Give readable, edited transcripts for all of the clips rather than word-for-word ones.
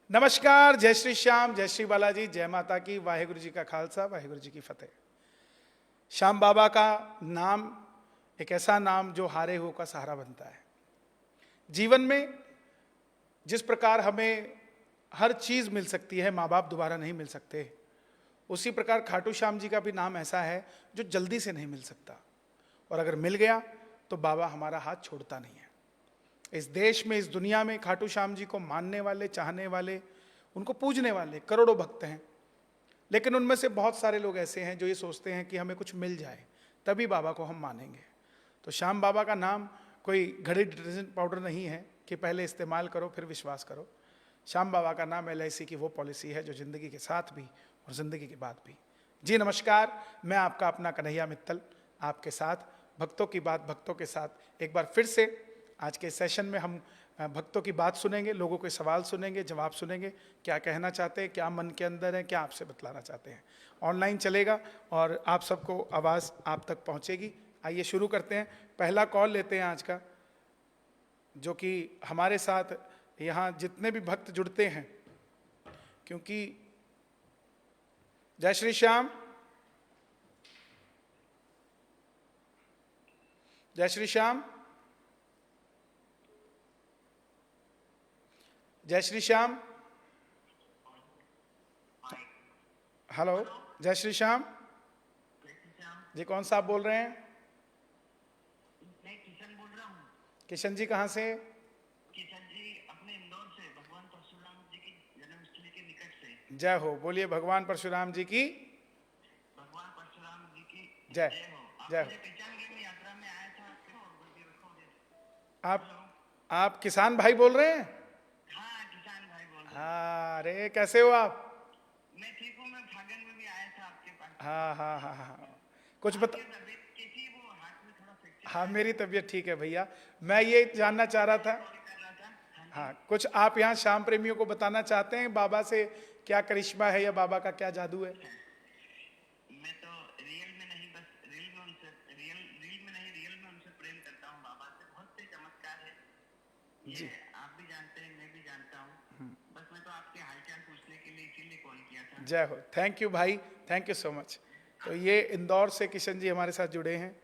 नमस्कार, जय श्री श्याम, जय श्री बालाजी, जय माता की, वाहेगुरु जी का खालसा, वाहेगुरु जी की फतेह। श्याम बाबा का नाम एक ऐसा नाम जो हारे हुओं का सहारा बनता है। जीवन में जिस प्रकार हमें हर चीज मिल सकती है, माँ बाप दोबारा नहीं मिल सकते, उसी प्रकार खाटू श्याम जी का भी नाम ऐसा है जो जल्दी से नहीं मिल सकता, और अगर मिल गया तो बाबा हमारा हाथ छोड़ता नहीं है। इस देश में, इस दुनिया में खाटू श्याम जी को मानने वाले, चाहने वाले, उनको पूजने वाले करोड़ों भक्त हैं, लेकिन उनमें से बहुत सारे लोग ऐसे हैं जो ये सोचते हैं कि हमें कुछ मिल जाए तभी बाबा को हम मानेंगे। तो श्याम बाबा का नाम कोई घड़ी डिटर्जेंट पाउडर नहीं है कि पहले इस्तेमाल करो फिर विश्वास करो। श्याम बाबा का नाम LIC की वो पॉलिसी है जो जिंदगी के साथ भी और जिंदगी के बाद भी। जी नमस्कार, मैं आपका अपना कन्हैया मित्तल आपके साथ भक्तों की बात भक्तों के साथ एक बार फिर से आज के सेशन में हम भक्तों की बात सुनेंगे, लोगों के सवाल सुनेंगे, जवाब सुनेंगे, क्या कहना चाहते हैं, क्या मन के अंदर है, क्या आपसे बतलाना चाहते हैं। ऑनलाइन चलेगा और आप सबको आवाज़ आप तक पहुंचेगी। आइए शुरू करते हैं। पहला कॉल लेते हैं आज का, जो कि हमारे साथ यहाँ जितने भी भक्त जुड़ते हैं, क्योंकि जय श्री श्याम, जय श्री श्याम, जय श्री श्याम, हेलो, जय श्री श्याम जी। कौन सा आप बोल रहे हैं? मैं किशन बोल रहा हूँ। किशन जी कहाँ से? किशन जी अपने इंदौर से, भगवान परशुराम जी की जन्मस्थली के निकट से। जय हो, बोलिए भगवान परशुराम जी की, भगवान परशुराम जी की जय हो। जय आप हो। मुझे पहचान गए? मैं यात्रा में आया था आपके और बल्कि रखोगे। आप किसान भाई बोल रहे हैं? हाँ, किसान भाई बोल रहा हूँ। हाँ, अरे कैसे हो आप? मैं ठीक हूँ। मैं फागन में भी आया था आपके पास। हाँ हाँ हाँ हाँ, कुछ आपकी बता। तबीयत कैसी है? वो हाथ में थोड़ा फ्रैक्चर हाँ, है। मेरी तबीयत ठीक है भैया। मैं ये जानना चाह रहा था, कॉल कर रहा था। हाँ जी। हाँ, कुछ आप यहाँ श्याम प्रेमियों को बताना चाहते हैं बाबा से क्या करिश्मा है या बाबा का क्या जादू है? मैं तो रियल में नहीं, बस रील में उनसे रियल में उनसे प्रेम करता हूँ। बाबा से बहुत से चमत्कार है, ये जी आप भी जानते हैं, मैं भी जानता हूँ। बस मैं तो आपके हालचाल पूछने के लिए इसीलिए कॉल किया था। जय हो, थैंक यू भाई, थैंक यू सो मच। तो ये इंदौर से किशन जी हमारे साथ जुड़े हैं।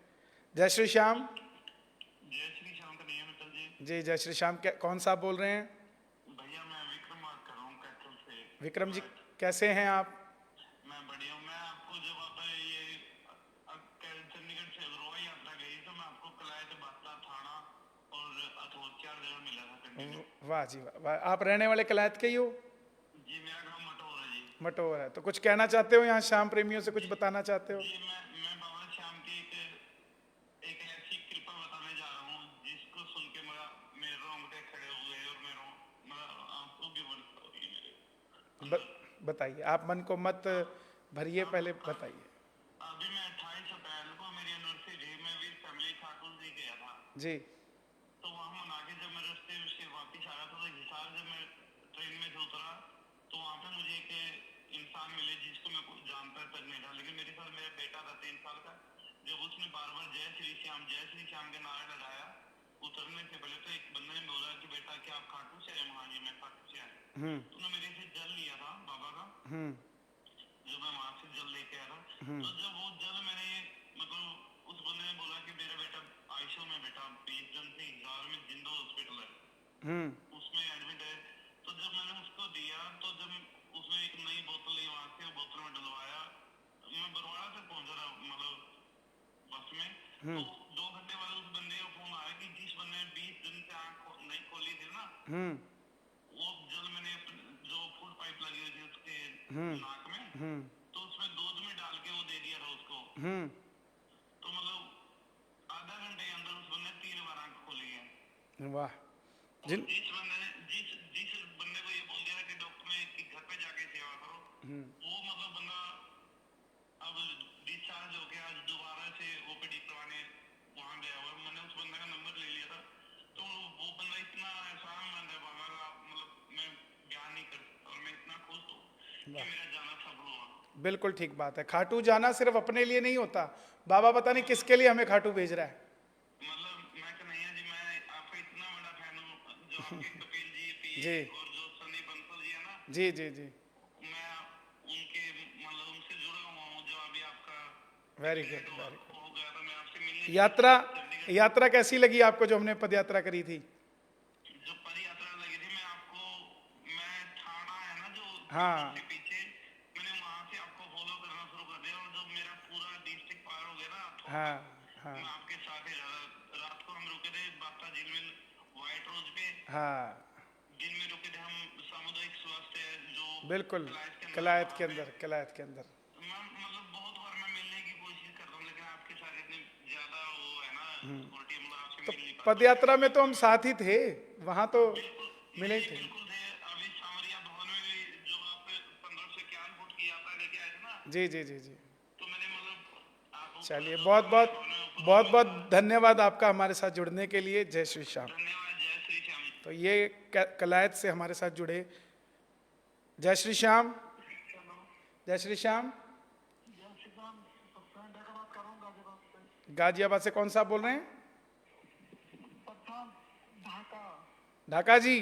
जय श्री श्याम। जय श्री श्याम कन्हैया मित्तल जी। जी जय श्री श्याम, कौन सा आप बोल रहे हैं? भैया मैं विक्रम बात कर रहा हूँ कैथल से। विक्रम जी कैसे हैं आप? मैं बढ़िया हूँ। मैं आपको जब आप ये चंडीगढ़ से अग्रवा यात्रा गई तो मैं आपको कलायत बातला थाना और अथोचार जगह मिला था कंटिन्यू। वाह जी वाह, वाह। आप रहने वाले कलायत के ही हो? जी मेरा गाँव मटोर है जी। मटोर है, तो कुछ कहना चाहते हो यहाँ श्याम प्रेमियों से, कुछ बताना चाहते हो? जी मैं बाबा श्याम की एक ऐसी कृपा बताने जा रहा हूँ जिसको सुन के मेरे रोंगटे खड़े हो गए और मेरा आंसू भी बरस गए मेरे अंदर। बताइए, आप मन को मत भरिए, पहले बताइए। अभी मैं 28 अप्रैल को मेरी यूनिवर्सिटी में भी फैमिली ठाकुर जी गया था। जी तो वहाँ मना के जब मैं रास्ते से वापस आ रहा था तो हिसार जब मैं ट्रेन में से उतरा तो वहाँ पे मुझे एक इंसान मिले जिसको मैं कुछ जानता तक नहीं था, लेकिन मेरे साथ मेरा बेटा था 3 साल का। जब उसने बार बार जय श्री श्याम के नारे लगाया, उतरने से पहले तो एक बंदे ने बोला कि बेटा क्या आप खाटू से आए? हाँ जी मैं खाटू से आया। तो उन्होंने मेरे से जल लिया था बाबा का, जो मैं वहां से जल लेके आया था। तो जब वो जल मैंने मतलब उस बंदे ने बोला कि मेरा बेटा आईसीयू में बेटा 20 दिन से हिसार में जिंदल हॉस्पिटल है, उसमें एडमिट है। तो जब मैंने उसको दिया तो जब उसने एक नई बोतल ली वहां से, बोतल में डलवाया। मैं बरवाड़ा तक पहुंचा था मतलब बस में। तो 2 घंटे बाद उस बंदे का फोन आया कि जिस बंदे ने 20 दिन से आंख नहीं खोली थी ना, वो जल मैंने जो फुल पाइप लगी हुई थी उसके नाक में, तो उसमें दूध में डाल के वो दे दिया था उसको। तो मतलब आधा घंटे के अंदर उस बंदे ने 3 बार आंख खोली है। वाह। और जिस बंदे को ये बोल दिया कि डॉक्टर ने कि घर पे जाके सेवा करो, वो मतलब बंदा अब डिस्चार्ज हो गया, आज दोबारा से ओपीडी करवाने वहां गया हुआ। मैंने उस बंदे का नंबर ले लिया था। तो वो बंदा इतना एहसान मंद है बाबा का, मतलब मैं बयान नहीं कर सकता। और मैं इतना खुश हूँ कि मेरा जाना सफल हुआ। बिल्कुल ठीक बात है। खाटू जाना सिर्फ अपने लिए नहीं होता, बाबा पता नहीं किसके लिए हमें खाटू भेज रहा है। मतलब मैं कन्हैया जी, मैं आपका इतना बड़ा फैन हूँ। जो आपके कपिल जी, जी पीए और जो सनी बंसल जी है ना, जी जी जी, मैं उनके मतलब उनसे जुड़ा हुआ हूँ। जो अभी आपका वेरी गुड हो वेरी गुड। हो गया था, मैं आपसे मिलने यात्रा चंडीगढ़। यात्रा कैसी लगी आपको जो हमने पद यात्रा करी थी? जो पद यात्रा लगी थी, मैं ठाणा है ना जो सीकर हाँ से पीछे, मैंने वहां से आपको फॉलो करना शुरू कर दिया। और जब मेरा पूरा डिस्ट्रिक्ट पार हो गया ना थोड़ा, हाँ हाँ मैं आपके साथ ही रहा। रात को हम रुके थे बागता झील में, व्हाइट रोज पे। हाँ, दिन में रुके थे हम सामुदायिक स्वास्थ्य है जो बिल्कुल। कलाश के अंदर, कलायत वहां के पे। अंदर, कलायत के अंदर। मैं मतलब बहुत बार मैं मिलने की कोशिश करता हूँ, लेकिन आपके साथ इतनी ज्यादा वो है ना सिक्योरिटी, मतलब आपसे तो मिल नहीं पद पाता। यात्रा में तो हम साथ ही थे, वहां तो बिल्कुल, मिले ही नहीं थे। बिल्कुल थे। अभी सांवरिया भवन में भी जो आप 15 से 51 फुट की यात्रा लेके आए थे ना, जी जी जी जी। तो मैंने मतलब आप ऊपर चलिए, जो बहुत सांवरिया बहुत भवन है ऊपर वो बहुत भी बहुत था। धन्यवाद आपका हमारे साथ जुड़ने के लिए। जय श्री श्याम। धन्यवाद। जय श्री श्याम। तो ये कलायत से हमारे साथ जुड़े। जय श्री श्याम, जय श्री श्याम। जय श्री राम। पठान ढाका बात कर रहा हूँ, गाजियाबाद से। गाजियाबाद से कौन सा बोल रहे हैं? पठान ढाका। ढाका जी।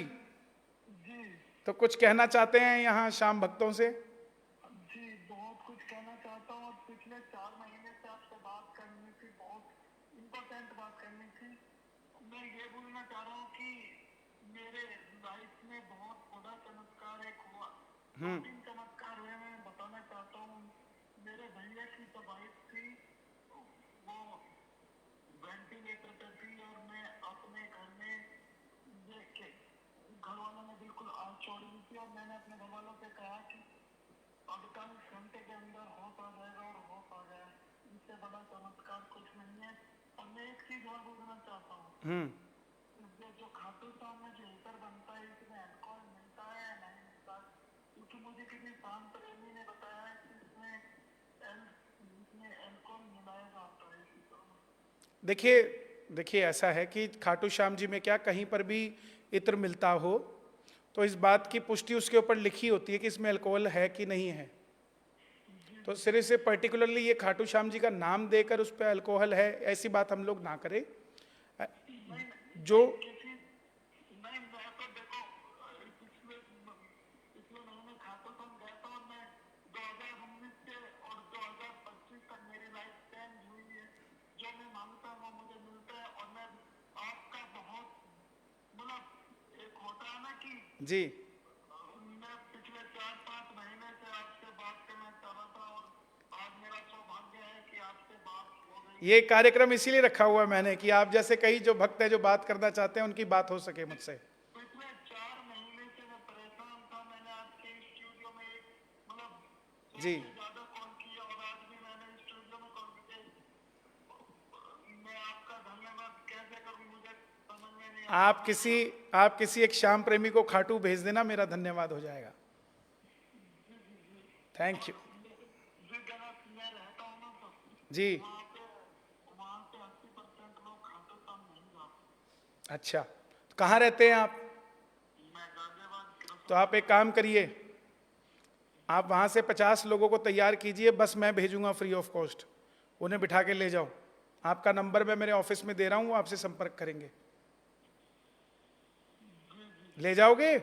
जी तो कुछ कहना चाहते हैं यहाँ श्याम भक्तों से? जी, बहुत कुछ कहना चाहता हूँ। और पिछले 4 महीने से आपसे बात करनी थी, बहुत इम्पोर्टेंट बात करनी थी। मैं ये बोलना चाह रहा हूँ कि मेरे लाइफ में बहुत बड़ा चमत्कार एक हुआ। 2-3 चमत्कार हुए, मैं बताना चाहता हूँ। मेरे भैया की जो वाइफ थी वो वेंटिलेटर पे थी, और मैं अपने घर में देख के, घर वालों ने बिल्कुल आग छोड़ दी थी, और मैंने अपने घर वालों से कहा कि 48 घंटे के अंदर होश आ जाएगा, और होश आ गया। इससे बड़ा चमत्कार कुछ नहीं है। और मैं एक चीज और बोलना चाहता हूँ, जो खाटू श्याम में जो हीटर बनता है, इसमें अल्कोहल मिलता है या नहीं मिलता? क्योंकि मुझे किसी शाम प्रेमी ने बताया है कि इसमें अल्कोहल मिलाया जाता है इस हीटर में। देखिए देखिए, ऐसा है कि खाटू श्याम जी में क्या कहीं पर भी इत्र मिलता हो तो इस बात की पुष्टि उसके ऊपर लिखी होती है कि इसमें अल्कोहल है कि नहीं है। तो सिरे से पर्टिकुलरली ये खाटू श्याम जी का नाम देकर उस पर अल्कोहल है ऐसी बात हम लोग ना करें। जो किसी नहीं, मैं तो देखो पिछले पिछले महीने खाटू श्याम गया था, और मैं 2019 से और 2025 तक मेरी लाइफ चेंज हुई है। जो मैं मांगता हूँ वो मुझे मिलता है। और मैं आपका बहुत मतलब एक होता है ना कि जी, मैं पिछले 4-5 महीने से आपसे बात करना चाह रहा था, और आज मेरा सौभाग्य है कि आपसे बात हो गई। ये कार्यक्रम इसीलिए रखा हुआ है मैंने कि आप जैसे कई जो भक्त हैं जो बात करना चाहते हैं उनकी बात हो सके मुझसे। पिछले 4 महीने से मैं परेशान था। मैंने आपके स्टूडियो में मतलब 100 जी, से ज्यादा कॉल किया, और आज भी मैंने स्टूडियो में कॉल किया। मैं आपका धन्यवाद कैसे करूं, मुझे समझ में नहीं आ आप किसी एक श्याम प्रेमी को खाटू भेज देना, मेरा धन्यवाद हो जाएगा। Thank you. जिस जगह मैं रहता हूँ ना, तो जी, वहाँ पे 80% लोग खाटू श्याम नहीं जाते। अच्छा, तो कहाँ रहते हैं आप? मैं गाजियाबाद तो आप एक काम करिए, आप वहाँ से 50 लोगों को तैयार कीजिए, बस मैं भेजूंगा फ्री ऑफ कॉस्ट, उन्हें बिठा के ले जाओ। आपका नंबर मैं मेरे ऑफिस में दे रहा हूँ, वो आपसे संपर्क करेंगे। ले जाओगे? मैं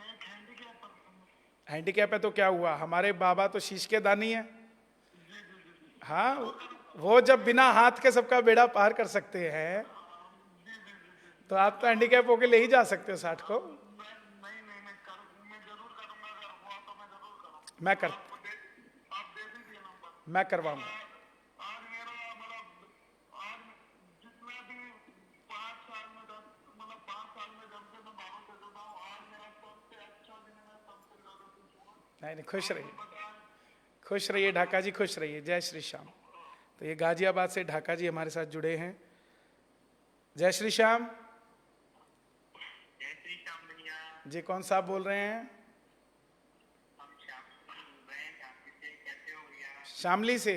एक हैंडीकैप पर्सन हूँ। हैंडीकैप है तो क्या हुआ, हमारे बाबा तो शीश के दानी है। हाँ, वो जब बिना हाथ के सबका बेड़ा पार कर सकते हैं तो आप तो हैंडीकैप होके ले ही जा सकते हो 60 को। मैं जरूर करूंगा। अगर हुआ तो मैं जरूर करूंगा। मैं कर आप दे दीजिए नंबर। मैं करवाऊंगा। आज मेरा मतलब आज जितना भी 5 साल में 5 साल में जब से मैं बाबा से जुड़ा हूँ, आज मेरा सबसे अच्छा दिन है, सबसे ज्यादा खुश हुआ। नहीं नहीं, खुश रहिए, बताएं। खुश रहिए ढाका जी, खुश रहिए। जय श्री श्याम। तो ये गाजियाबाद से ढाका जी हमारे साथ जुड़े हैं। जय श्री श्याम। जय श्री श्याम भैया। जी, कौन साहब बोल रहे हैं? हम श्याम बोल रहे हैं। झांसी से। कैसे हो भैया? शामली से?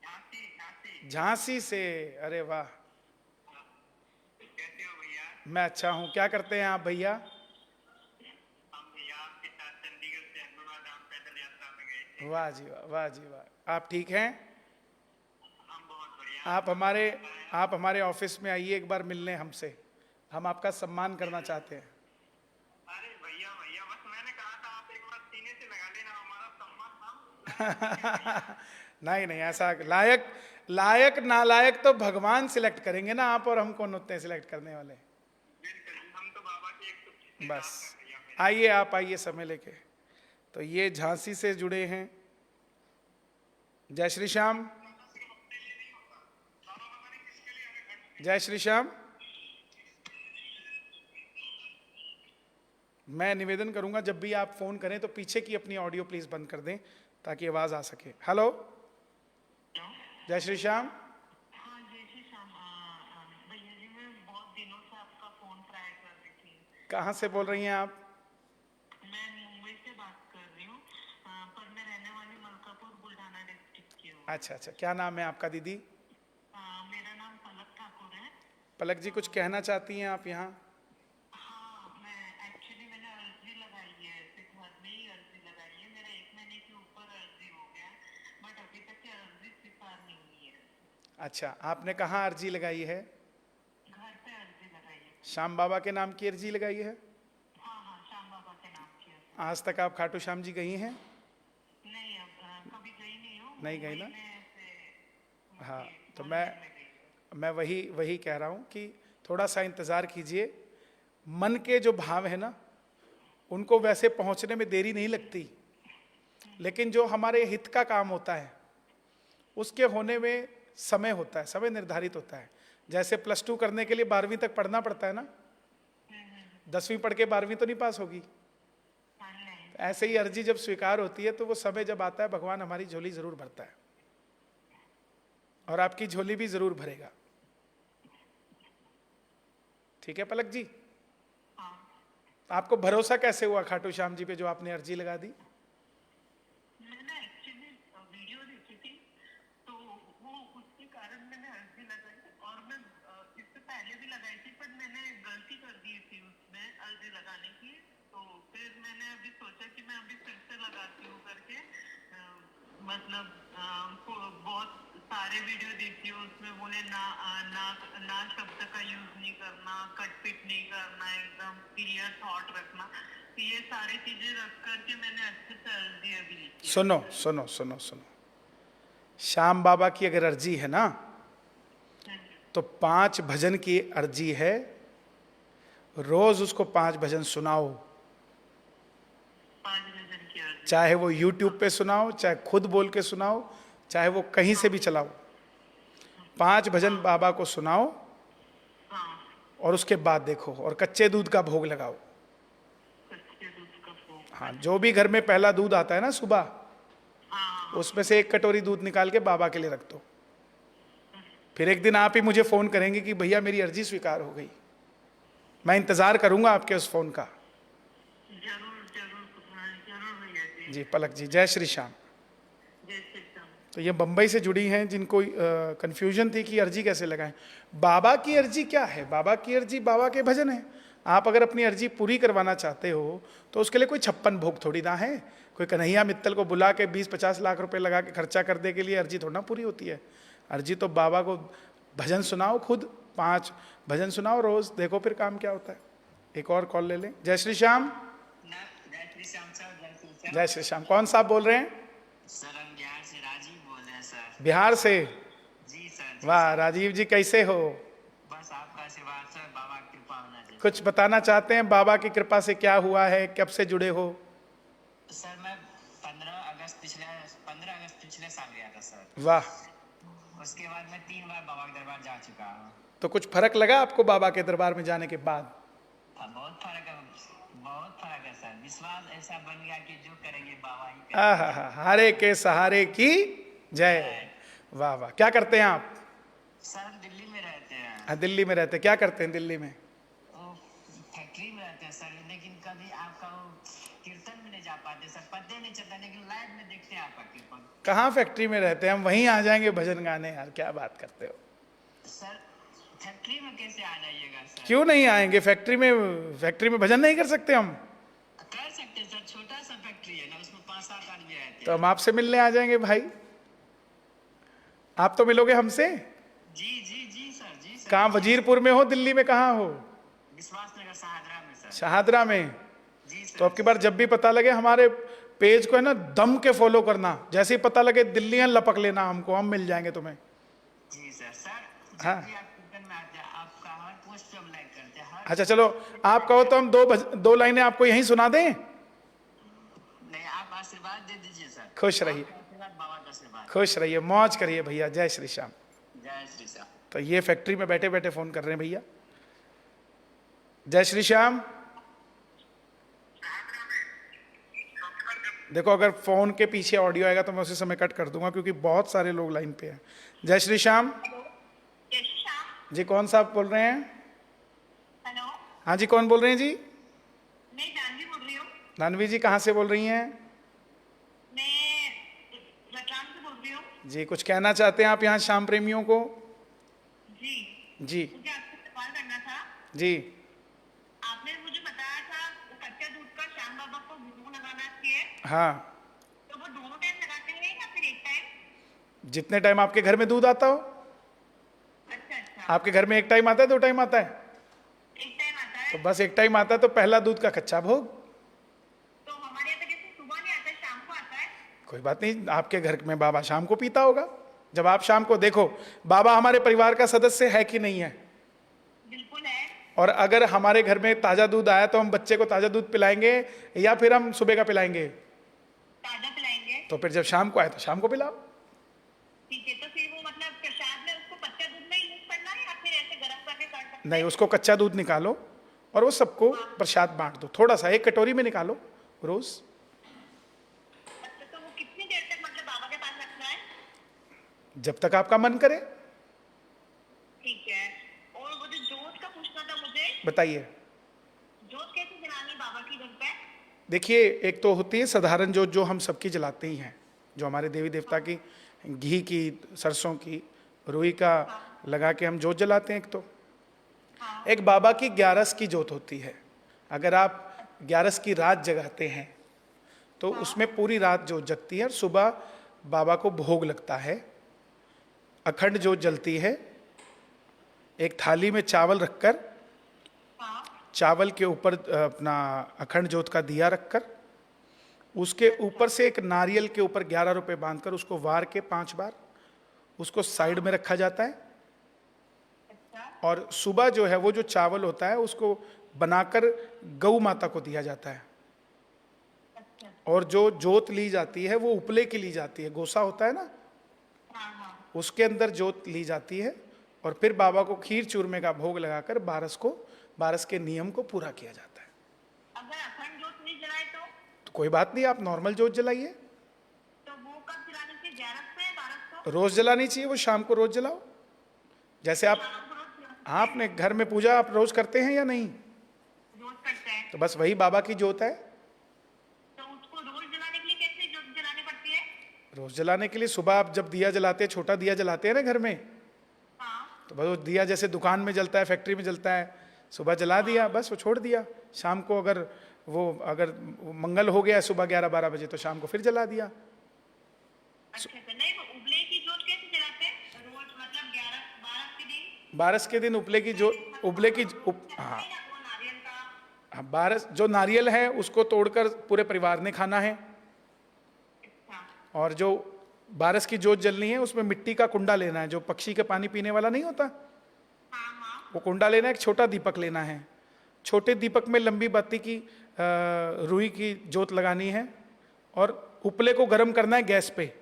झांसी झांसी। झांसी से? अरे वाह, कैसे हो भैया? मैं अच्छा हूँ। क्या करते हैं आप भैया? हम भैया आपके साथ चंडीगढ़ से हनुमान धाम पैदल यात्रा में गए थे। वाह जी वाह, वाह जी वाह। आप ठीक हैं? हम बहुत बढ़िया। आप हमारे ऑफिस में आइए एक बार मिलने हमसे, हम आपका सम्मान करना चाहते हैं। अरे भैया भैया, बस मैंने कहा था आप एक बार सीने से लगा लेना, हमारा सम्मान हम नहीं नहीं, ऐसा लायक लायक नालायक तो भगवान सिलेक्ट करेंगे ना, आप और हम कौन होते हैं सिलेक्ट करने वाले। बिल्कुल, हम तो बाबा की एक चुटकी से बस दास हैं भैया। आइए, आप आइए समय लेके। तो ये झांसी से जुड़े हैं। जय श्री श्याम, जय श्री श्याम। मैं निवेदन करूंगा जब भी आप फोन करें तो पीछे की अपनी ऑडियो प्लीज बंद कर दें ताकि आवाज आ सके। हेलो, जय श्री श्याम। हाँ, जय श्री श्याम। भैया जी, मैं बहुत दिनों से आपका फोन ट्राई कर रही थी। कहाँ से बोल रही हैं आप? मैं मुंबई से बात कर रही हूँ, पर मैं रहने वाली मलकापुर बुल्ढाना डिस्ट्रिक्ट की हूँ। अच्छा अच्छा, क्या नाम है आपका दीदी? मेरा नाम पलक ठाकुर है। पलक जी, कुछ कहना चाहती हैं आप यहाँ? हाँ, मैंने अर्जी लगाई है, सिर्फ घर में ही अर्जी लगाई है। मेरा 1 महीने के ऊपर अर्जी हो गया, बट अभी तक ये अर्जी स्वीकार नहीं हुई है। अच्छा, आपने कहाँ अर्जी लगाई है? घर पे अर्जी लगाई है। श्याम बाबा के नाम की अर्जी लगाई है? हाँ हाँ, श्याम बाबा के नाम की अर्जी। आज तक आप खाटू श्याम जी गई हैं? नहीं, अब कभी गई नहीं हूँ। नहीं गई ना? मुंबई में ऐसे हाँ, तो मंदिर में गई। मैं वही कह रहा हूँ कि थोड़ा सा इंतज़ार कीजिए। मन के जो भाव है ना, उनको वैसे पहुँचने में देरी नहीं लगती, लेकिन जो हमारे हित का काम होता है उसके होने में समय होता है, समय निर्धारित होता है। जैसे +2 करने के लिए 12वीं तक पढ़ना पड़ता है ना, 10वीं पढ़ के 12वीं तो नहीं पास होगी। हाँ, नहीं। ऐसे ही अर्जी जब स्वीकार होती है तो वो समय जब आता है, भगवान हमारी झोली जरूर भरता है, और आपकी झोली भी जरूर भरेगा। ठीक है पलक जी? हाँ, आपको भरोसा कैसे हुआ खाटू श्याम जी पे जो आपने अर्जी लगा दी? मैंने एक्चुअली वीडियो देखी थी, तो वो उसके कारण मैंने अर्जी लगाई। और मैं इससे पहले भी लगाई थी, पर मैंने गलती कर दी थी उसमें अर्जी लगाने की। तो फिर मैंने अभी सोचा कि मैं अभी फिर से लगाती हूँ करके। मतलब बहुत सारे वीडियो देखी हूँ, उसमें बोले ना शब्द का यूज नहीं करना, कटपिट नहीं करना, एकदम क्लियर थॉट रखना। तो ये सारी चीजें रख करके मैंने अच्छे से अर्जी अभी लिखी है। सुनो सुनो सुनो सुनो, श्याम बाबा की अगर अर्जी है ना, तो 5 भजन की अर्जी है। रोज उसको 5 भजन सुनाओ, 5 भजन की अर्जी। चाहे वो YouTube पे सुनाओ, चाहे खुद बोल के सुनाओ, चाहे वो कहीं से भी चलाओ। 5 भजन बाबा को सुनाओ, हाँ, और उसके बाद देखो, और कच्चे दूध का भोग लगाओ। कच्चे दूध का भोग। हाँ, जो भी घर में पहला दूध आता है ना सुबह, हाँ, उसमें से 1 कटोरी दूध निकाल के बाबा के लिए रख दो। फिर एक दिन आप ही मुझे फोन करेंगे कि भैया मेरी अर्जी स्वीकार हो गई। मैं इंतजार करूंगा आपके उस फोन का। जरूर जरूर जरूर भैया जी। जी पलक जी, जय श्री श्याम। जय श्री राम। तो ये बंबई से जुड़ी हैं जिनको कंफ्यूजन थी कि अर्जी कैसे लगाएं। बाबा की अर्जी क्या है? बाबा की अर्जी बाबा के भजन है। आप अगर अपनी अर्जी पूरी करवाना चाहते हो तो उसके लिए कोई 56 भोग थोड़ी ना है। कोई कन्हैया मित्तल को बुला के 20-50 लाख रुपए लगा के खर्चा कर दे के लिए अर्जी थोड़ा पूरी होती है। अर्जी तो बाबा को भजन सुनाओ, खुद 5 भजन सुनाओ रोज, देखो फिर काम क्या होता है। एक और कॉल ले लें। जय श्री श्याम। जय श्री श्याम सर। जय श्री श्याम। जय श्री श्याम। कौन साहब बोल रहे हैं? सर, हम बिहार से राजीव बोल रहे हैं सर। बिहार से? जी सर। वाह राजीव जी, कैसे हो? बस आपका आशीर्वाद सर, बाबा की कृपा होना चाहिए। कुछ बताना चाहते हैं बाबा की कृपा से क्या हुआ है, कब से जुड़े हो? सर, मैं 15 अगस्त पिछले साल गया था सर। वाह। उसके बाद मैं 3 बार बाबा के दरबार जा चुका हूँ। तो कुछ फर्क लगा आपको बाबा के दरबार में जाने के बाद? बहुत फर्क है सर। विश्वास ऐसा बन गया कि जो करेंगे बाबा ही आहा, हारे के सहारे की जय। वाह वाह। क्या करते हैं आप? सर, हम दिल्ली में रहते हैं। हाँ, दिल्ली में रहते हैं। क्या करते हैं दिल्ली में? फैक्ट्री में रहते हैं सर, लेकिन कभी आपका कीर्तन में नहीं जा पाते सर, पता नहीं चलता, लेकिन लाइव में देखते हैं आपका कीर्तन। कहाँ फैक्ट्री में रहते हैं? हम वहीं आ जाएंगे भजन गाने। यार क्या बात करते हो सर। फैक्ट्री में कैसे आ जाइएगा सर? क्यों नहीं आएंगे? फैक्ट्री में भजन नहीं कर सकते हम? कर सकते सर, छोटा सा फैक्ट्री है ना, उसमें 5-7 आदमी रहते तो हैं। हम आपसे मिलने आ जाएंगे भाई। आप तो मिलोगे हमसे। जी जी जी सर, जी सर। कहाँ, वजीरपुर में हो, दिल्ली में कहाँ हो? विश्वास नगर शहादरा में सर। शाहदरा में। जी सर। तो अब की बार जब भी पता लगे हमारे पेज को है ना दम के फॉलो करना, जैसे ही पता लगे दिल्लियां लपक लेना हमको, हम मिल जाएंगे तुम्हें। जी सर। सर हाँ। जब भी आप कीर्तन में आते हैं आपका हर पोस्ट जब लाइक करते हैं हर। अच्छा चलो, आप कहो तो हम दो लाइनें आपको यहीं सुना दें। नहीं, आप आशीर्वाद दे दीजिए सर। खुश रहिए। आपका आशीर्वाद, बाबा का आशीर्वाद। खुश रहिए, मौज करिए भैया। जय श्री श्याम। जय श्री श्याम। तो ये फैक्ट्री में बैठे बैठे फोन कर रहे हैं भैया। जय श्री श्याम। देखो अगर फोन के पीछे ऑडियो आएगा तो मैं उसी समय कट कर दूंगा, क्योंकि बहुत सारे लोग लाइन पे हैं। जय श्री श्याम। जय श्री श्याम। जी कौन साहब बोल रहे हैं? हेलो, हाँ जी, कौन बोल रहे हैं जी? मैं जानवी बोल रही हूँ। दानवी जी कहाँ से बोल रही हैं? मैं रतलाम से बोल रही हूँ। जी कुछ कहना चाहते हैं आप यहाँ शाम प्रेमियों को? जी, जी मुझे आपसे सवाल करना था। जी। आपने मुझे बताया था कच्चा दूध का श्याम बाबा को भून लगाना चाहिए, हाँ, तो वो दोनों टाइम लगाते हैं या फिर एक टाइम? जितने टाइम आपके घर में दूध आता हो। अच्छा अच्छा, आपके घर में एक टाइम आता है, 2 टाइम आता है? एक टाइम आता है। तो बस एक टाइम आता है, तो पहला दूध का कच्चा भोग। तो हमारे यहाँ पे जैसे सुबह नहीं आता है, शाम को आता है। कोई बात नहीं, आपके घर में बाबा शाम को पीता होगा। जब आप शाम को देखो, बाबा हमारे परिवार का सदस्य है कि नहीं है? बिल्कुल है। और अगर हमारे घर में ताजा दूध आया तो हम बच्चे को ताजा दूध पिलाएंगे या फिर हम सुबह का पिलाएंगे? ताजा पिलाएंगे। तो फिर जब शाम को आए तो शाम को पिलाओ। ठीक है, तो फिर वो मतलब प्रसाद में उसको कच्चा दूध में यूज करना है या फिर ऐसे गर्म करके कर सकते हैं? नहीं, उसको कच्चा दूध निकालो और वो सबको प्रसाद बांट दो। थोड़ा सा 1 कटोरी में निकालो रोज। अच्छा, तो वो कितनी देर तक मतलब बाबा के पास रखना है? जब तक आपका मन करे। ठीक है। और वो जो जोत का पूछना था मुझे, बताइए। जोत कैसे जलानी बाबा की घर पे? देखिए, एक तो होती है साधारण जोत जो हम सबकी जलाते ही हैं, जो हमारे देवी देवता की, घी की, सरसों की, रुई का लगा के हम जोत जलाते हैं। एक तो एक बाबा की 11 की जोत होती है। अगर आप 11 की रात जगाते हैं तो उसमें पूरी रात जोत जगती है और सुबह बाबा को भोग लगता है। अखंड जोत जलती है। एक थाली में चावल रखकर, चावल के ऊपर अपना अखंड जोत का दिया रखकर, उसके ऊपर से एक नारियल के ऊपर 11 रुपए बांधकर उसको वार के 5 बार उसको साइड में रखा जाता है। और सुबह जो है वो जो चावल होता है उसको बनाकर गौ माता को दिया जाता है। और जो जोत ली जाती है वो उपले की ली जाती है। गोसा होता है ना, उसके अंदर जोत ली जाती है और फिर बाबा को खीर चूरमे का भोग लगाकर बारस के नियम को पूरा किया जाता है। अगर अखंड जोत नहीं जलाए तो तो कोई बात नहीं, आप नॉर्मल जोत जलाइए। तो वो कब जलानी चाहिए? 11 से 12 को? रोज जलानी चाहिए वो, शाम को रोज जलाओ। जैसे आप आपने घर में पूजा आप रोज करते हैं या नहीं? रोज करते हैं। तो बस वही बाबा की जोत है। तो उसको रोज जलाने के लिए कैसे जोत जलानी पड़ती है? रोज जलाने के लिए सुबह आप जब दिया जलाते हैं, छोटा दिया जलाते हैं ना घर में, हाँ। तो बस वो दिया जैसे दुकान में जलता है, फैक्ट्री में जलता है, सुबह जला दिया, बस वो छोड़ दिया। शाम को अगर वो मंगल हो गया सुबह 11-12 बजे तो शाम को फिर जला दिया। अच्छा, तो नहीं वो उबले की जोत कैसे जलाते हैं? रोज मतलब 11-12 के दिन? 12 के दिन उपले की जो हाँ वो नारियल का। हाँ, 12 जो नारियल है उसको तोड़कर पूरे परिवार ने खाना है। अच्छा। और जो 12 की जोत जलनी है उसमें मिट्टी का कुंडा लेना है, जो पक्षी का पानी पीने वाला नहीं होता, हाँ हाँ। वो कुंडा लेना है। एक छोटा दीपक लेना है, छोटे दीपक में लंबी बाती की रुई की जोत लगानी है और उपले को गर्म करना है गैस पे।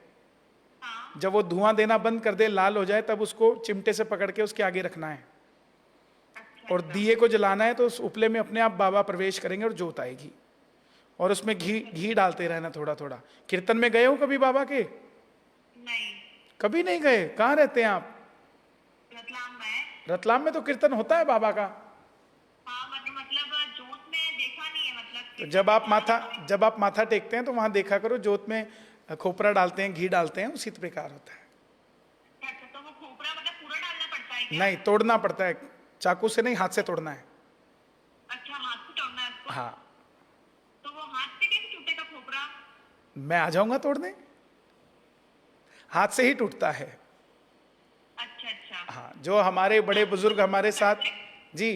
जब वो धुआं देना बंद कर दे, लाल हो जाए, तब उसको चिमटे से पकड़ के उसके आगे रखना है और दिए को जलाना है। तो उस उपले में अपने आप बाबा प्रवेश करेंगे और जोत आएगी। और उसमें घी डालते रहना थोड़ा थोड़ा। कीर्तन में गए हो कभी बाबा के? नहीं, कभी नहीं गए? कहाँ रहते हैं आप? रतलाम में। रतलाम में तो कीर्तन होता है बाबा का। हाँ, मतलब जोत में देखा नहीं है मतलब। तो जब आप माथा टेकते हैं तो वहां देखा करो, जोत में खोपरा डालते हैं, घी डालते हैं, उसी प्रकार होता है। अच्छा, तो वो खोपरा मतलब पूरा डालना पड़ता है क्या? नहीं, तोड़ना पड़ता है, चाकू से नहीं, हाथ से तोड़ना है। अच्छा, हाथ से तोड़ना है उसको? हाँ, तो वो हाथ से कैसे टूटेगा खोपरा? मैं आ जाऊंगा तोड़ने। हाथ से ही टूटता है। अच्छा अच्छा। हाँ, जो हमारे बड़े बुजुर्ग हमारे साथ। जी,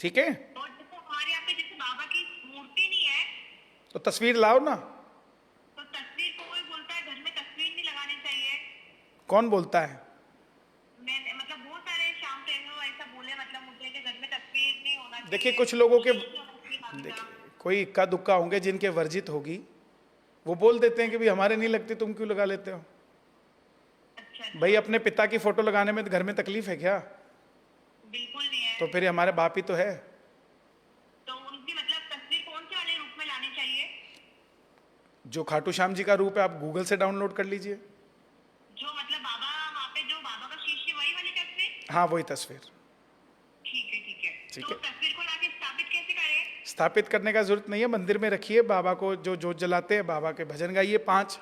ठीक है, और जैसे हमारे यहाँ पे जैसे बाबा की मूर्ति नहीं है, तो तस्वीर लाओ ना। तो तस्वीर को कोई बोलता है घर में तस्वीर नहीं लगानी चाहिए। कौन बोलता है? मैंने मतलब बहुत सारे श्याम प्रेमी ऐसा बोले, मतलब मुझे कि घर में तस्वीर नहीं होना चाहिए। देखिए, कुछ लोगों के देखिए देखिए कोई इक्का दुक्का होंगे जिनके वर्जित होगी, वो बोल देते हैं कि भाई हमारे नहीं लगती, तुम क्यों लगा लेते हो? अच्छा, भाई अपने पिता की फोटो लगाने में घर में तकलीफ है क्या? बिल्कुल नहीं है। तो फिर हमारे बाप ही तो है। तो उनकी मतलब तस्वीर कौन से वाले रूप में लानी चाहिए? जो खाटू श्याम जी का रूप है आप गूगल से डाउनलोड कर लीजिए। जो मतलब बाबा वहाँ पे जो बाबा का शिष्य, वही वाली तस्वीर? हाँ, वही तस्वीर। ठीक है, ठीक है। ठीक तो है। तस्वीर को लाके स्थापित कैसे करें? स्थापित करने का जरूरत नहीं है, मंदिर में रखिए, बाबा को जो जोत जलाते हैं, बाबा के भजन गाइए 5।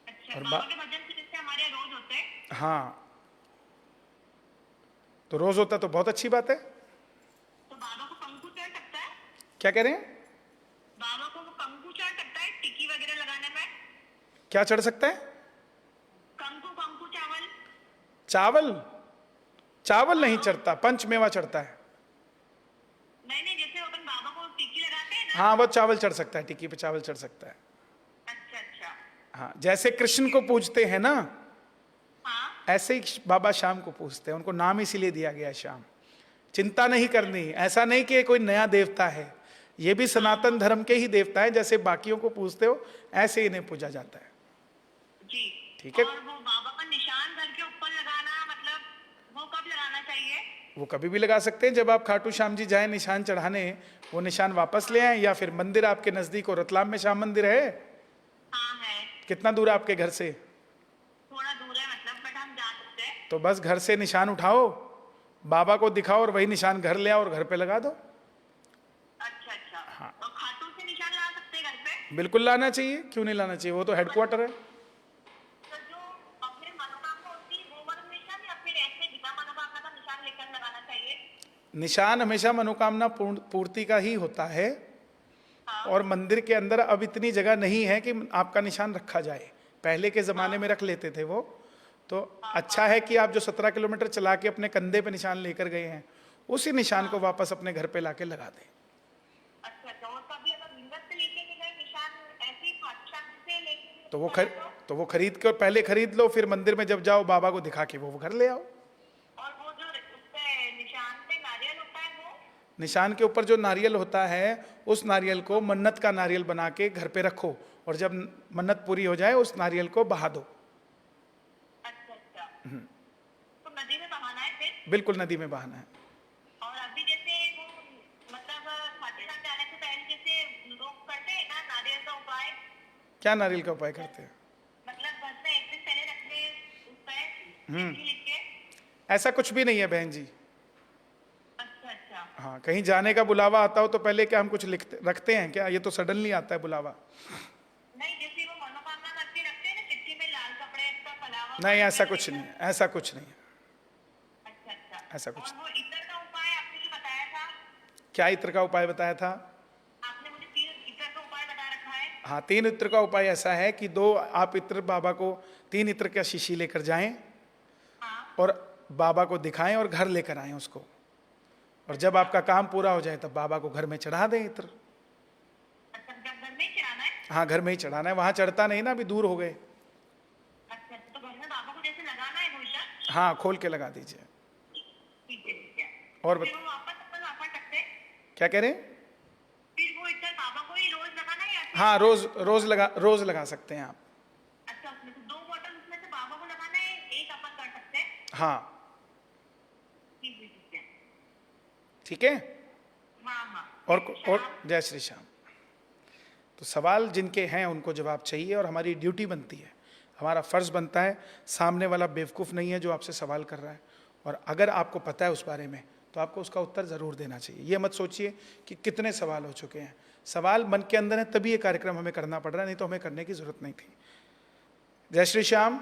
अच्छा, और बाबा के भजन से जैसे हमारे यहाँ रोज होते हैं। हाँ, तो रोज होता तो बहुत अच्छी बात है। तो बाबा को कंकु चढ़ सकता है? क्या कह रहे हैं? बाबा को कंकु चढ़ सकता है टिक्की वगैरह लगाने में? क्या चढ़ सकता है? कंकु, कंकु चावल। चावल? चावल नहीं चढ़ता, पंचमेवा चढ़ता है। नहीं नहीं, जैसे अपन बाबा को टिक्की लगाते हैं ना। हाँ, वो चावल चढ़ सकता है, टिक्की पे चावल चढ़ सकता है। अच्छा अच्छा। हाँ, जैसे कृष्ण को पूजते हैं ना, हाँ ऐसे ही बाबा श्याम को पूजते हैं, उनको नाम इसीलिए दिया गया है श्याम। चिंता नहीं करनी, ऐसा नहीं कि ये कोई नया देवता है, ये भी सनातन धर्म के ही देवता है, जैसे बाकियों को पूजते हो ऐसे इन्हें पूजा जाता है। जी। ठीक है। और वो बाबा का निशान घर के ऊपर लगाना, मतलब वो कब लगाना चाहिए? वो कभी भी लगा सकते हैं, जब आप खाटू श्याम जी जाए निशान चढ़ाने, वो निशान वापस ले आए, या फिर मंदिर आपके नजदीक हो। रतलाम में श्याम मंदिर है? हाँ है। कितना दूर है आपके घर से? थोड़ा दूर है मतलब, बट हम जा सकते हैं। तो बस घर से निशान उठाओ, बाबा को दिखाओ और वही निशान घर ले आओ और घर पे लगा दो। अच्छा अच्छा। हाँ। और खाटू से निशान ला सकते हैं घर पे? बिल्कुल लाना चाहिए, क्यों नहीं लाना चाहिए, वो तो हेडक्वार्टर है। तो जो अपने मनोकामना होती है वो वाला निशान, या फिर ऐसे बिना मनोकामना का निशान लेकर लगाना चाहिए? निशान हमेशा मनोकामना पूर्ति का ही होता है। और मंदिर के अंदर अब इतनी जगह नहीं है कि आपका निशान रखा जाए, पहले के जमाने में रख लेते थे वो। तो अच्छा है कि आप जो 17 किलोमीटर चला के अपने कंधे पे निशान लेकर गए हैं, उसी निशान को वापस अपने घर पे लाके लगा दें। अच्छा अच्छा। और कभी अगर हिम्मत से लेके नहीं गए निशान, ऐसे ही अच्छा से लेके, तो वो खरीद कर पहले खरीद लो, फिर मंदिर में जब जाओ बाबा को दिखा के वो घर ले आओ। और वो जो उसपे निशान पे नारियल होता है वो? निशान के ऊपर जो नारियल होता है, उस नारियल को मन्नत का नारियल बना के घर पे रखो, और जब मन्नत पूरी हो जाए उस नारियल को बहा दो। अच्छा अच्छा। तो नदी में बहाना है फिर? बिल्कुल नदी में बहाना है। और अभी जैसे वो मतलब खाते खाते आने से पहले जैसे लोग करते हैं ना नारियल का उपाय, क्या नारियल का उपाय करते हैं? मतलब घर में एक दिन पहले रखते उस पे लिख के। ऐसा कुछ भी नहीं है बहन जी। अच्छा अच्छा। हाँ, कहीं जाने का बुलावा आता हो तो पहले क्या हम कुछ लिखते रखते हैं क्या? ये तो सडनली आता है बुलावा। नहीं, जैसे वो मनोकामना करके रखते हैं ना चिट्ठी में, लाल कपड़े का फलावा। नहीं, ऐसा कुछ नहीं है, ऐसा कुछ नहीं है, अच्छा अच्छा। ऐसा कुछ और वो इतर का उपाय आपने जो बताया था, क्या इत्र का उपाय बताया था? आपने मुझे 3 इतर का उपाय बता रखा है। हाँ, 3 इत्र का उपाय ऐसा है कि 2 आप इत्र बाबा को 3 इत्र का शीशी लेकर जाएं हाँ। और बाबा को दिखाएं और घर लेकर आएं उसको। और जब आपका काम पूरा हो जाए तब बाबा को घर में चढ़ा दें इत्र। अच्छा, जब घर में ही चढ़ाना है? हाँ, घर में ही चढ़ाना है, वहां चढ़ता नहीं ना, अभी दूर हो गए। अच्छा, तो घर में बाबा को जैसे लगाना है हमेशा? हाँ, खोल के लगा दीजिए। ठीक है ठीक है। और फिर वो वापस अपन वापस सकते हैं? क्या कह रहे हैं? फिर वो इतर बाबा को ही रोज लगाना है या फिर? हाँ, रोज लगा सकते हैं आप। अच्छा, उसमें से 2 बॉटल उसमें से बाबा को लगाना है, एक अपन कर सकते हैं? हाँ, ठीक है ठीक है। ठीक है। हाँ हाँ। और जय श्री श्याम। तो सवाल जिनके हैं उनको जवाब चाहिए, और हमारी ड्यूटी बनती है, हमारा फर्ज बनता है। सामने वाला बेवकूफ़ नहीं है जो आपसे सवाल कर रहा है, और अगर आपको पता है उस बारे में तो आपको उसका उत्तर ज़रूर देना चाहिए। ये मत सोचिए कि कितने सवाल हो चुके हैं। सवाल मन के अंदर है तभी ये कार्यक्रम हमें करना पड़ रहा है, नहीं तो हमें करने की ज़रूरत नहीं थी। जय श्री श्याम।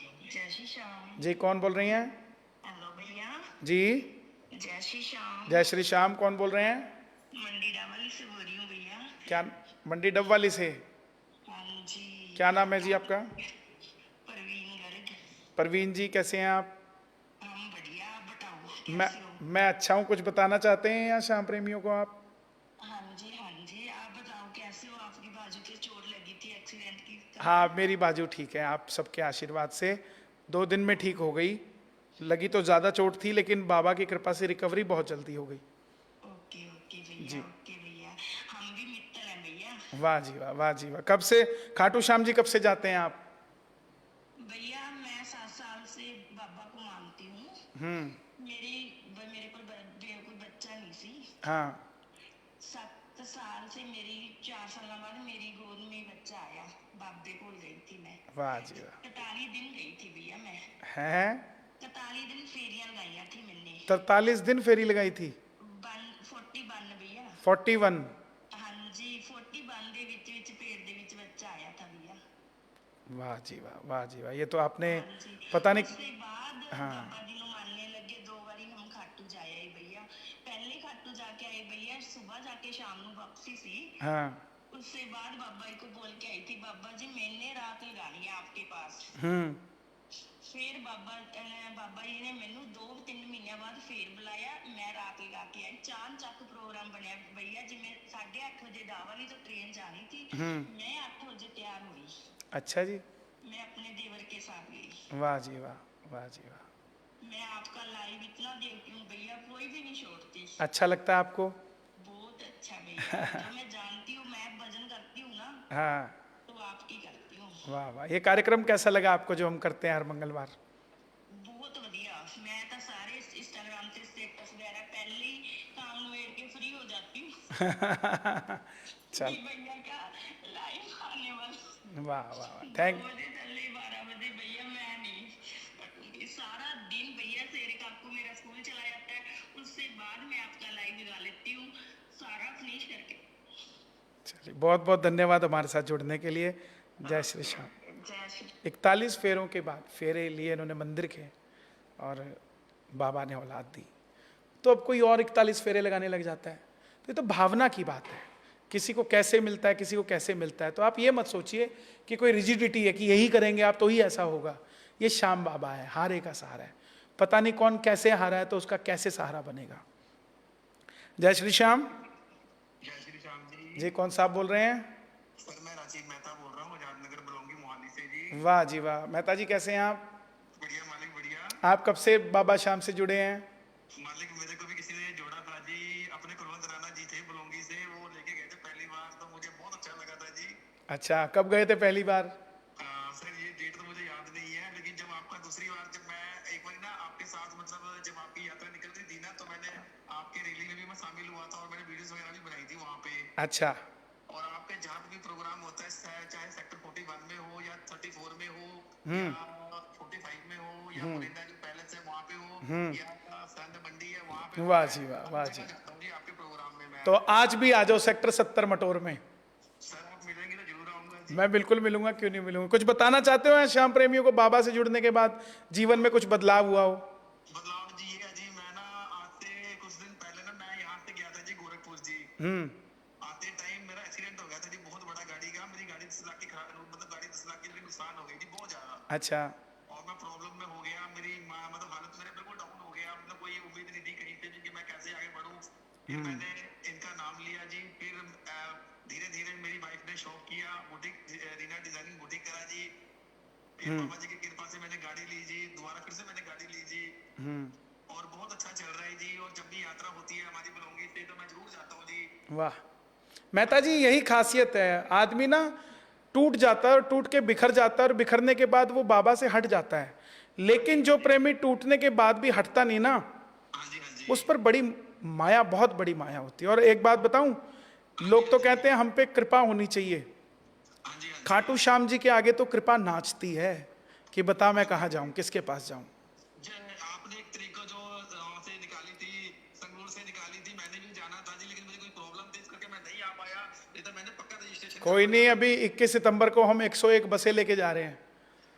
जय श्री श्याम। जी, कौन बोल रही हैं? हेलो भैया। जी, जय श्री श्याम। जय श्री श्याम। कौन बोल रहे हैं? मंडी डावली से बोल रही हूँ भैया। क्या? मंडी डबवाली से। हाँ जी। क्या नाम है जी आपका? परवीन गर्ग। परवीन जी, कैसे हैं आप? हम बढ़िया, आप बताओ मैं कैसे हो? मैं अच्छा हूँ। कुछ बताना चाहते हैं यहाँ श्याम प्रेमियों को आप? हाँ जी, आप बताओ कैसे हो? आपकी बाजू की चोट लगी थी एक्सीडेंट की? हाँ, मेरी बाजू ठीक है, आप सबके आशीर्वाद से 2 दिन में ठीक हो गई। लगी तो ज़्यादा चोट थी, लेकिन बाबा की कृपा से रिकवरी बहुत जल्दी हो गई। ओके जी। भैया, हम भी मित्तर हैं भैया। वाह जी वाह, वाह जी वाह। कब से खाटू श्याम जी कब से जाते हैं आप? भैया मैं 7 साल से बाबा को मानती हूँ। मेरे कोई बच्चा नहीं सी। हाँ। 7 साल से 4 साल बाद मेरी गोद में बच्चा आया, बाबे को गई थी मैं। वाह जी वाह। 43 दिन गई थी भैया मैं। हैं? 43 दिन फेरियां लगाई थी मैंने। 43 दिन फेरी लगाई थी? 41 भैया। 41? हाँ जी, 41 ਦੇ ਵਿੱਚ पेट ਦੇ ਵਿੱਚ ਬੱਚਾ ਆਇਆ था भैया। वाह जी वाह, वाह जी वाह। ये तो आपने हाँ जी। पता नहीं। उसके बाद हाँ। बाबा जी ਨੂੰ मानने लगे। 2 बारी हम खाटू जाए आए भैया। पहले खाटू जाके आए भैया, सुबह जाके शाम को वापसी सी। हाँ। उससे बाद बाबा जी को बोल के आई थी, बाबा जी मैंने रात लगानी है आपके पास। फिर बाबा जी ने मैनू 2-3 महीनों बाद फिर बुलाया, मैं रात लगा के आई। चांद चक प्रोग्राम बनया भैया, जिमें 8:30 बजे डावाली तो ट्रेन जानी थी, मैं 8 बजे तैयार हुई। अच्छा जी। मैं अपने देवर के साथ गई। वाह जी वाह, वाह जी वाह। मैं आपका लाइव इतना देखती हूँ भैया, कोई भी नहीं छोड़ती। अच्छा लगता है आपको? बहुत अच्छा भैया। जो मैं जानती हूँ, मैं भजन करती हूँ ना, हाँ। तो आपकी करती हूँ। वाह वाह। ये कार्यक्रम कैसा लगा आपको जो हम करते हैं हर मंगलवार? बहुत बढ़िया। मैं तो सारे इंस्टाग्राम से स्टेटस वगैरह पहले ही काम निबेड़ के फ्री हो जाती हूँ। चल। भैया का लाइव आने वाला। वाह वाह वाह, थैंक। 2 बजे चले, 12 बजे भैया मैं नहीं कटूंगी। सारा दिन भैया शेरे काकू मेरा स्कूल चला जाता है, उससे बाद में आपका लाइव लगा लेती हूँ सारा फिनिश करके। चलिए, बहुत बहुत धन्यवाद हमारे साथ जुड़ने के लिए। जय श्री श्याम। जय श्री। 41 फेरों के बाद फेरे लिए इन्होंने मंदिर के, और बाबा ने औलाद दी, तो अब कोई और 41 फेरे लगाने लग जाता है। तो ये तो भावना की बात है, किसी को कैसे मिलता है, किसी को कैसे मिलता है। तो आप ये मत सोचिए कि कोई रिजिडिटी है कि यही करेंगे आप तो ही ऐसा होगा। ये श्याम बाबा है, हारे का सहारा है। पता नहीं कौन कैसे हारा है, तो उसका कैसे सहारा बनेगा। जय श्री श्याम। जय श्री श्याम जी। जी, कौन साहब बोल रहे हैं? सर मैं राजीव मेहता बोल रहा हूँ, आजाद नगर बलौंगी मोहाली से जी। वाह जी वाह। मेहता जी कैसे हैं आप? बढ़िया मालिक, बढ़िया। आप कब से बाबा श्याम से जुड़े हैं? मालिक मेरे को भी किसी ने जोड़ा था जी, अपने कुलवंत राणा जी थे बलौंगी से, वो लेके गए थे पहली बार, तो मुझे बहुत अच्छा लगा था जी। अच्छा, कब गए थे पहली बार? सर ये डेट तो मुझे याद नहीं है, लेकिन जब आपका दूसरी बार, जब मैं एक बार ना आपके साथ, मतलब जब आपकी यात्रा निकल रही थी ना, तो मैंने आपके रैली में भी मैं शामिल हुआ था, और मैंने वीडियोस वगैरह भी बनाई थी वहाँ पे। अच्छा। और आपके जहाँ भी प्रोग्राम होता है, चाहे सेक्टर 41 में हो या 34 में हो या 45 में हो या मोरिंडा जो पैलेस है वहाँ पे हो या संत मंडी है वहाँ पे। वाह जी वाह, वाह जी। आपके प्रोग्राम में मैं तो आज भी आ जाओ सेक्टर 70 मटोर में। सर आप मिलेंगे तो जरूर आऊंगा जी। मैं बिल्कुल मिलूंगा, क्यों नहीं मिलूंगा। कुछ बताना चाहते हो श्याम प्रेमियों को, बाबा से जुड़ने के बाद जीवन में कुछ बदलाव हुआ हो? बदलाव जी ये है जी, मैं ना आज से कुछ दिन पहले ना मैं यहाँ से गया था जी गोरखपुर जी। आते टाइम मेरा एक्सीडेंट हो गया था जी, बहुत बड़ा गाड़ी का। मेरी गाड़ी 10 लाख की मतलब गाड़ी 10 लाख की नुकसान हो गई जी, बहुत ज्यादा। अच्छा। और मैं प्रॉब्लम में हो गया, मेरी मतलब हालत मेरे बिल्कुल डाउन हो गया, मतलब कोई उम्मीद नहीं थी कहीं से भी कि मैं कैसे आगे बढ़ूं। फिर मैंने इनका नाम लिया जी, फिर धीरे धीरे मेरी वाइफ ने शौक किया, बुटीक रीना डिजाइनिंग बुटीक करा जी। फिर बाबा जी की कृपा से मैंने गाड़ी ली जी, दोबारा फिर से मैंने गाड़ी ली जी, और बहुत अच्छा चल रहा है जी। और जब भी यात्रा होती है हमारी बलौंगी से, तो मैं जरूर जाता हूँ जी। वाह मेहता जी, यही खासियत है। आदमी ना टूट जाता है और टूट के बिखर जाता है, और बिखरने के बाद वो बाबा से हट जाता है। लेकिन जो प्रेमी टूटने के बाद भी हटता नहीं ना, हाँ जी, हाँ जी। उस पर बड़ी माया, बहुत बड़ी माया होती है। और एक बात बताऊं, लोग तो कहते हैं हम पे कृपा होनी चाहिए। हाँ जी, हाँ जी। खाटू श्याम जी के आगे तो कृपा नाचती है कि बता मैं कहाँ जाऊं, किसके पास जाऊं। आपने एक तरीका जो वहाँ से निकाली थी, संगरूर से निकाली थी, मैंने भी जाना था जी, लेकिन मुझे कोई प्रॉब्लम थी, इस करके मैं नहीं आ पाया। नहीं तो मैंने पक्का रजिस्ट्रेशन। कोई नहीं, अभी 21 सितंबर को हम 101 बसें लेके जा रहे हैं।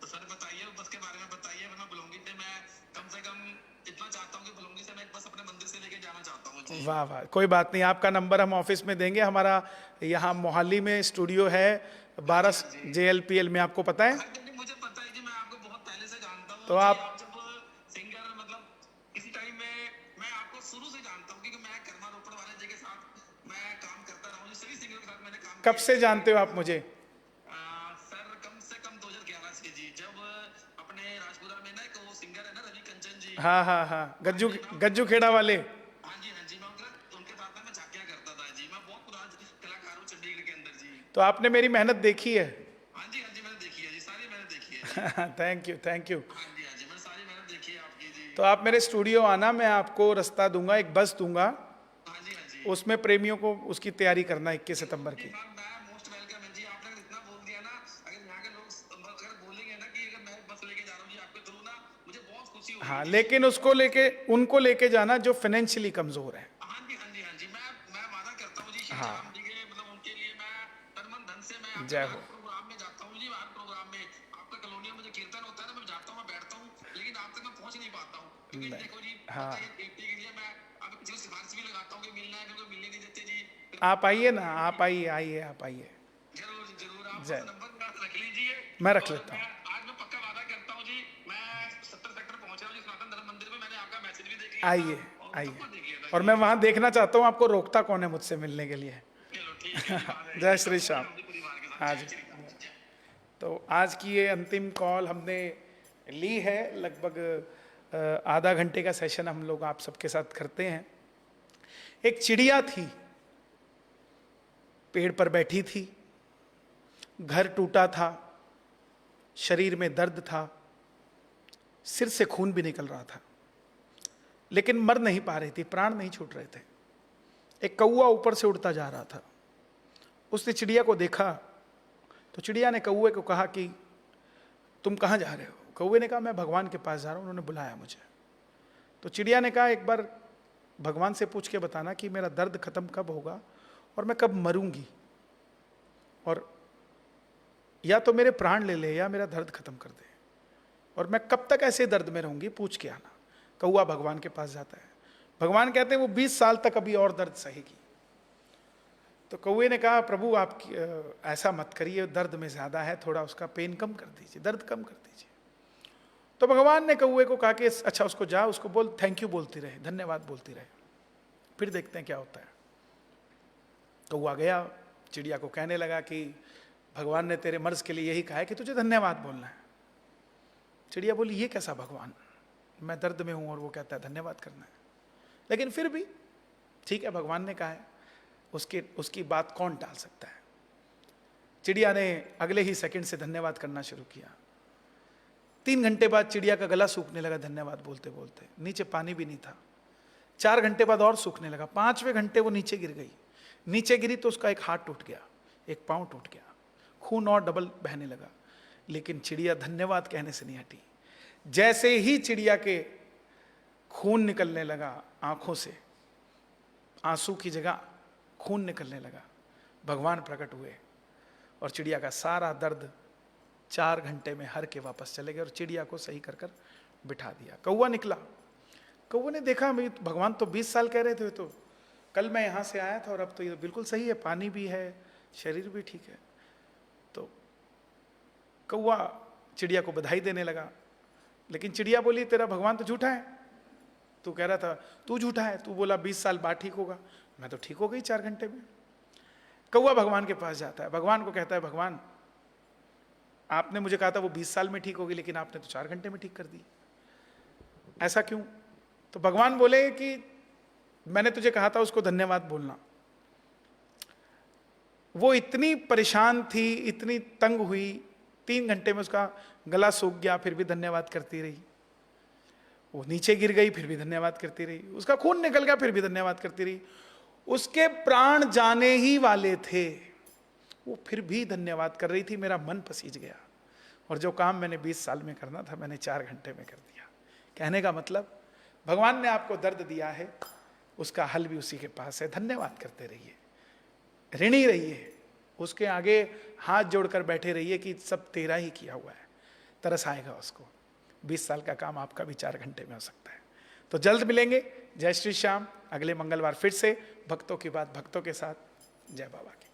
तो सर बताइए बस के बारे में बताइए, वरना बलौंगी से मैं कम से कम इतना चाहता हूँ कि बलौंगी से मैं एक बस अपने मंदिर से लेके जाना चाहता हूँ जी। वाह वाह, कोई बात नहीं, आपका नंबर हम ऑफिस में देंगे। हमारा यहाँ मोहाली में स्टूडियो है 12 JLPL में, आपको पता है? मुझे पता है जी, मैं आपको बहुत पहले से जानता हूँ। तो आप जब सिंगर, मतलब किसी टाइम में मैं आपको कब से जानते हो आप मुझे? सर कम से कम 2011 से जी, जब अपने राजपुरा में ना एक वो सिंगर है ना रवि कंचन जी। हाँ हाँ हाँ, गज्जू गज्जू खेड़ा वाले। हाँ जी, मैं उनके साथ में झांकियां करता था जी। मैं बहुत पुराना कलाकार हूँ चंडीगढ़ के अंदर जी। तो आपने मेरी मेहनत देखी है? हाँ जी, मैंने देखी है जी, सारी मैंने देखी है जी। Thank you, thank you. हाँ जी, मैंने सारी मेहनत देखी है आपकी जी। तो आप मेरे स्टूडियो आना, मैं आपको रास्ता दूंगा, एक बस दूंगा, हाँ जी, उसमें प्रेमियों को उसकी तैयारी करना 21 सितंबर की। मैं मोस्ट वेलकम है जी। आपने अगर इतना बोल दिया ना, अगर यहाँ के लोग अगर बोलेंगे ना कि अगर मैं बस लेके जा रहा हूँ जी आपके थ्रू ना, मुझे बहुत खुशी होगी। हाँ, लेकिन उसको लेके उनको लेके जाना जो फाइनेंशियली कमजोर है। हाँ जी, मैं वादा करता हूँ जी, श्री हाँ। राम जी के मतलब उनके लिए मैं तन मन धन से मैं आपके जय हर हो। प्रोग्राम में जाता हूँ जी। हर प्रोग्राम में आपका कॉलोनी में मुझे कीर्तन होता है ना, मैं जाता हूँ, मैं बैठता हूँ, लेकिन आप तक मैं पहुँच नहीं पाता हूँ क्योंकि नहीं। देखो जी, हाँ। पता है सेफ्टी के लिए मैं आपके पीछे सिफारिश भी लगाता हूँ कि मिलना है, क्योंकि मिलने नहीं देते जी। आप आइए ना, आप आइए, आइए, आप आइए। जरूर आप जय। बस नंबर रख लीजिए। मैं रख और लेता हूँ। आज मैं पक्का वादा करता हूँ जी, मैं 70 सेक्टर पहुंच रहा हूँ जी, सनातन धर्म मंदिर में। मैंने आपका मैसेज भी देख लिया था आइए, और आइए। सबको देख लिया था और जी। मैं वहां देखना चाहता हूँ आपको रोकता कौन है मुझसे मिलने के लिए। चलो ठीक है जी, बात है। जय श्री श्याम। परिवार के साथ हाँ जय जी। श्री राम। जय। तो आज की ये अंतिम कॉल हमने ली है। लगभग आधा घंटे का सेशन हम लोग आप सबके साथ करते हैं। एक चिड़िया थी, पेड़ पर बैठी थी, घर टूटा था, शरीर में दर्द था, सिर से खून भी निकल रहा था, लेकिन मर नहीं पा रही थी, प्राण नहीं छूट रहे थे। एक कौवा ऊपर से उड़ता जा रहा था। उसने चिड़िया को देखा तो चिड़िया ने कौवे को कहा कि तुम कहाँ जा रहे हो? कौवे ने कहा मैं भगवान के पास जा रहा हूँ, उन्होंने बुलाया मुझे। तो चिड़िया ने कहा एक बार भगवान से पूछ के बताना कि मेरा दर्द खत्म कब होगा और मैं कब मरूंगी, और या तो मेरे प्राण ले ले या मेरा दर्द खत्म कर दे, और मैं कब तक ऐसे दर्द में रहूंगी, पूछ के आना। कौवा भगवान के पास जाता है। भगवान कहते हैं वो 20 साल तक अभी और दर्द सहेगी। तो कौवे ने कहा प्रभु आप ऐसा मत करिए, दर्द में ज्यादा है, थोड़ा उसका पेन कम कर दीजिए, दर्द कम कर दीजिए। तो भगवान ने कौवे को कहा कि अच्छा उसको जा, उसको बोल थैंक यू बोलती रहे, धन्यवाद बोलती रहे, फिर देखते हैं क्या होता है। कौवा गया, चिड़िया को कहने लगा कि भगवान ने तेरे मर्ज के लिए यही कहा है कि तुझे धन्यवाद बोलना है। चिड़िया बोली ये कैसा भगवान, मैं दर्द में हूं और वो कहता है धन्यवाद करना है। लेकिन फिर भी ठीक है, भगवान ने कहा है, उसकी बात कौन टाल सकता है। चिड़िया ने अगले ही सेकंड से धन्यवाद करना शुरू किया। 3 घंटे बाद चिड़िया का गला सूखने लगा धन्यवाद बोलते बोलते, नीचे पानी भी नहीं था। 4 घंटे बाद और सूखने लगा। 5वें घंटे वो नीचे गिर गई। नीचे गिरी तो उसका एक हाथ टूट गया, एक पांव टूट गया, खून और डबल बहने लगा, लेकिन चिड़िया धन्यवाद कहने से नहीं हटी। जैसे ही चिड़िया के खून निकलने लगा आंखों से, आंसू की जगह खून निकलने लगा, भगवान प्रकट हुए और चिड़िया का सारा दर्द 4 घंटे में हर के वापस चले गए और चिड़िया को सही कर कर बिठा दिया। कौवा निकला। कौवा ने देखा भगवान तो 20 साल कह रहे थे, तो कल मैं यहां से आया था और अब तो ये बिल्कुल सही है, पानी भी है, शरीर भी ठीक है। तो कौवा चिड़िया को बधाई देने लगा, लेकिन चिड़िया बोली तेरा भगवान तो झूठा है, तू कह रहा था तू झूठा है, तू बोला 20 साल बाद ठीक होगा, मैं तो ठीक हो गई 4 घंटे में। कौवा भगवान के पास जाता है, भगवान को कहता है भगवान आपने मुझे कहा था वो 20 साल में ठीक होगी, लेकिन आपने तो 4 घंटे में ठीक कर दी, ऐसा क्यों? तो भगवान बोले कि मैंने तुझे कहा था उसको धन्यवाद बोलना। वो इतनी परेशान थी, इतनी तंग हुई, 3 घंटे में उसका गला सूख गया, फिर भी धन्यवाद करती रही। वो नीचे गिर गई, फिर भी धन्यवाद करती रही। उसका खून निकल गया, फिर भी धन्यवाद करती रही। उसके प्राण जाने ही वाले थे, वो फिर भी धन्यवाद कर रही थी। मेरा मन पसीज गया, और जो काम मैंने 20 साल में करना था मैंने 4 घंटे में कर दिया। कहने का मतलब भगवान ने आपको दर्द दिया है, उसका हल भी उसी के पास है। धन्यवाद करते रहिए, ऋणी रहिए, उसके आगे हाथ जोड़कर बैठे रहिए कि सब तेरा ही किया हुआ है। तरस आएगा उसको। 20 साल का काम आपका भी 4 घंटे में हो सकता है। तो जल्द मिलेंगे। जय श्री श्याम। अगले मंगलवार फिर से भक्तों की बात भक्तों के साथ। जय बाबा की।